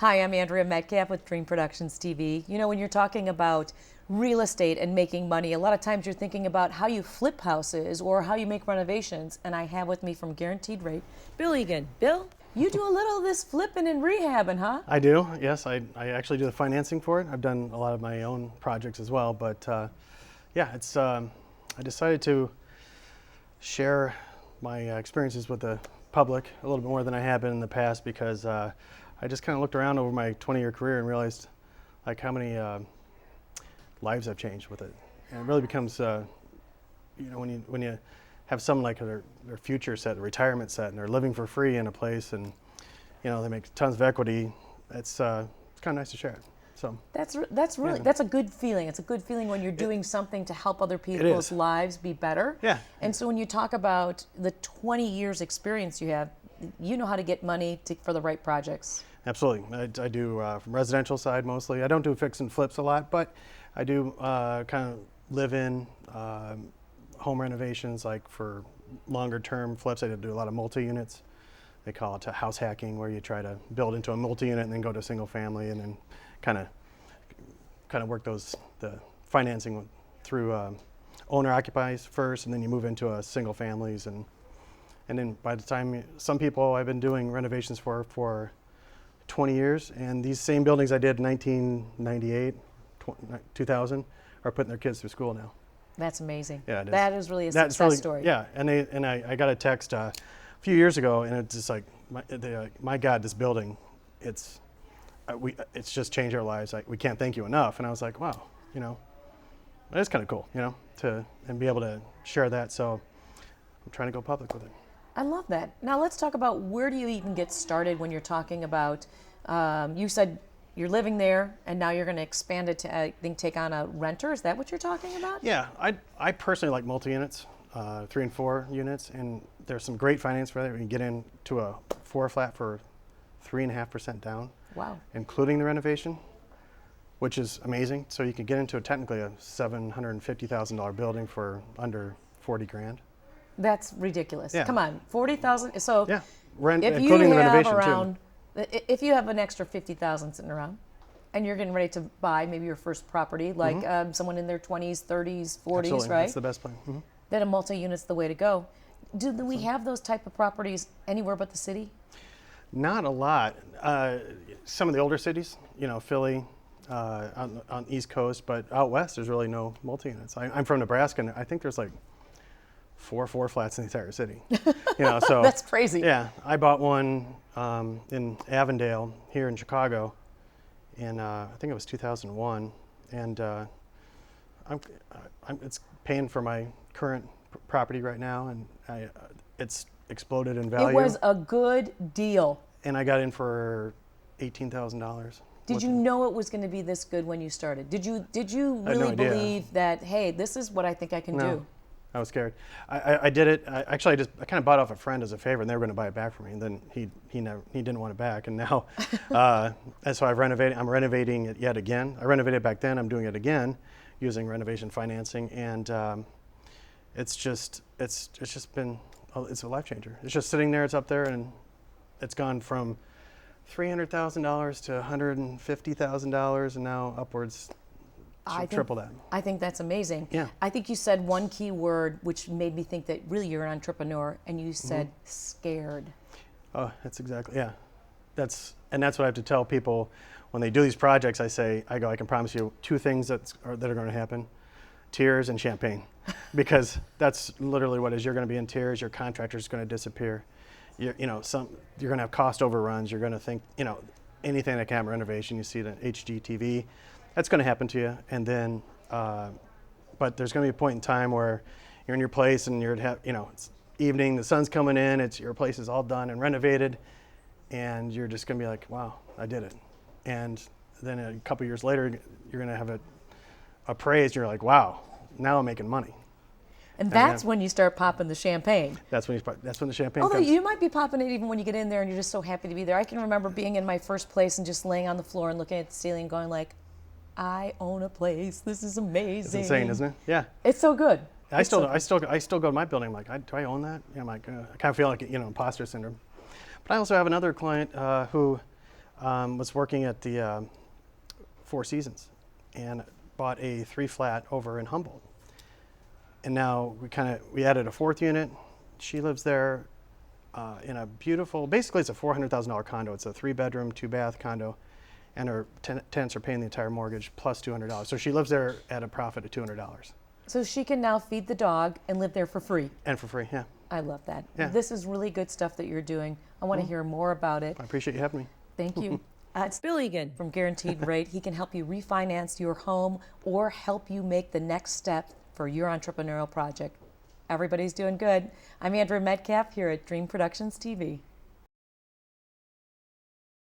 Hi, I'm Andrea Metcalf with Dream Productions TV. You know, when you're talking about real estate and making money, a lot of times you're thinking about how you flip houses or how you make renovations. And I have with me from Guaranteed Rate, Bill Egan. Bill, you do a little of this flipping and rehabbing, huh? I do, yes. I actually do the financing for it. I've done a lot of my own projects as well. But yeah, I decided to share my experiences with the public a little bit more than I have been in the past because I just kind of looked around over my 20-year career and realized like how many lives I've changed with it. And it really becomes, you know, when you have someone like their future set, retirement set, and they're living for free in a place, and you know they make tons of equity. It's kind of nice to share it. So that's really that's a good feeling. It's a good feeling when you're doing something to help other people's lives be better. Yeah. And so when you talk about the 20 years experience you have, you know how to get money for the right projects. Absolutely. I do from residential side mostly. I don't do fix and flips a lot, but I do kind of live in home renovations, like for longer term flips. I do a lot of multi-units. They call it house hacking, where you try to build into a multi-unit and then go to single family, and then kind of work the financing through owner occupies first, and then you move into a single families, and then by the time some people I've been doing renovations for 20 years, and these same buildings I did in 1998, 2000 are putting their kids through school now. That's amazing. Yeah, it is. That is really a success story. Yeah, and I got a text a few years ago, and it's just like, my God, this building, it's just changed our lives. Like, we can't thank you enough. And I was like, wow, you know, it is kind of cool, you know, and be able to share that. So I'm trying to go public with it. I love that. Now let's talk about, where do you even get started when you're talking about, you said you're living there and now you're going to expand it to, I think, take on a renter. Is that what you're talking about? Yeah, I personally like multi-units, 3 and 4 units, and there's some great finance for that. We can get into a 4 flat for 3.5% down. Wow. Including the renovation, which is amazing. So you can get into technically a $750,000 building for under 40 grand. That's ridiculous. Yeah. Come on, 40,000. So yeah, rent, if including you the have renovation around, too. if you have an extra 50,000 sitting around, and you're getting ready to buy maybe your first property, like someone in their 20s, 30s, 40s, Absolutely. right? That's the best plan. Mm-hmm. Then a multi-unit's the way to go. Do we have those type of properties anywhere but the city? Not a lot. Some of the older cities, you know, Philly, on the East Coast, but out west, there's really no multi-units. I'm from Nebraska, and I think there's like 4 flats in the entire city. You know, so that's crazy. Yeah, I bought one in Avondale here in Chicago, in I think it was 2001, and it's paying for my current property right now, and it's exploded in value. It was a good deal. And I got in for $18,000. Did you know it was going to be this good when you started? Did you really believe that, hey, this is what I think I can do? I was scared. I did it. I kind of bought off a friend as a favor, and they were going to buy it back for me. And then he didn't want it back. And now, and so I'm renovating it yet again. I renovated it back then. I'm doing it again, using renovation financing, and it's just been. It's a life changer. It's just sitting there. It's up there, and it's gone from $300,000 to $150,000, and now upwards. Triple that. I think that's amazing. Yeah. I think you said one key word which made me think that really you're an entrepreneur, and you said scared. Oh, that's exactly, yeah. That's what I have to tell people when they do these projects. I go, I can promise you 2 things that are going to happen: tears and champagne, because that's literally what it is. You're going to be in tears. Your contractor's going to disappear. You're going to have cost overruns. You're going to think, you know, anything that can happen renovation. You see it on HGTV. That's going to happen to you, and then, but there's going to be a point in time where you're in your place and it's evening, the sun's coming in, your place is all done and renovated, and you're just going to be like, wow, I did it. And then a couple years later, you're going to have a praise, and you're like, wow, now I'm making money. And that's when you start popping the champagne. That's when the champagne Although comes. you might be popping it even when you get in there and you're just so happy to be there. I can remember being in my first place and just laying on the floor and looking at the ceiling going like, I own a place. This is amazing. It's insane, isn't it? Yeah. It's so good. I still go to my building. I'm like, do I own that? I'm like, I kind of feel like, imposter syndrome. But I also have another client who was working at the Four Seasons and bought a 3-flat over in Humboldt. And now we added a 4th unit. She lives there in a beautiful, basically it's a $400,000 condo. It's a 3-bedroom, 2-bath condo, and her tenants are paying the entire mortgage plus $200. So she lives there at a profit of $200. So she can now feed the dog and live there for free. And for free, yeah. I love that. Yeah. This is really good stuff that you're doing. I want to hear more about it. I appreciate you having me. Thank you. It's Bill Egan from Guaranteed Rate. He can help you refinance your home or help you make the next step for your entrepreneurial project. Everybody's doing good. I'm Andrea Metcalf here at Dream Productions TV.